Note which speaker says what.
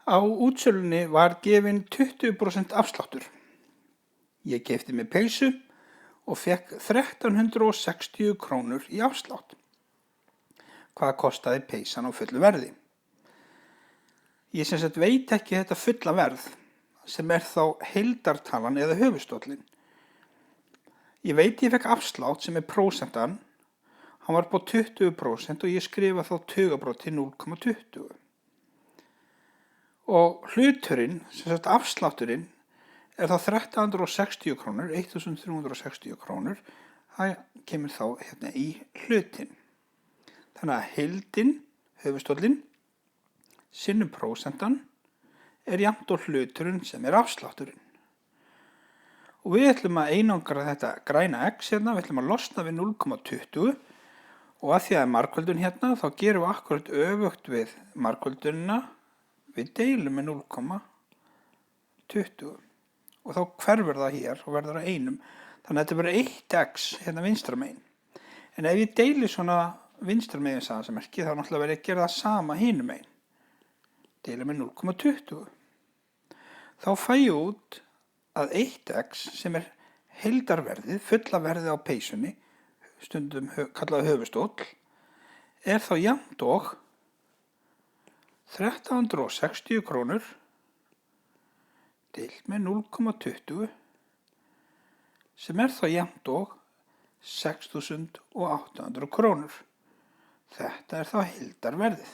Speaker 1: Á útsölunni var gefinn 20% afsláttur. Ég keypti mér peysu og fékk 1360 krónur í afslátt. Hvað kostaði peysan á fullu verði? Ég sem sagt veit ekki þetta fulla verð, sem þá heildartalan eða höfuðstóllinn. Ég veit ég fekk afslátt sem prósentan, hann var upp á 20% og ég skrifa þá tugabrót til 0,20. Og hluturinn, sem sagt afslátturinn, þá 1360 krónur, 1360 krónur, það kemur þá hérna í hlutin. Þannig að heildin, höfuðstóllinn, sinnum prósentan, jafnt og hluturinn sem afslátturinn. Og við ætlum að einangra þetta græna X hérna, við ætlum að losna við 0,20 og að því að margföldun hérna, þá gerum við akkurat öfugt við margföldunina, við deilum með 0,20 og þá hverfur það hér og verður að einum. Þannig að þetta verður 1x hérna vinstra megin. En ef ég deili svona vinstra megin samansammerki, þá náttúrulega verður ég að gera það sama hinum megin. Deila með 0,20. Þá fæ ég út að 1x sem heildarverðið, fulla verðið á peysunni, stundum kallað höfuðstóll, þá jafnt og 1360 krónur deilt með 0,20 sem þá jafnt og 6.800 krónur. Þetta þá heildarverðið.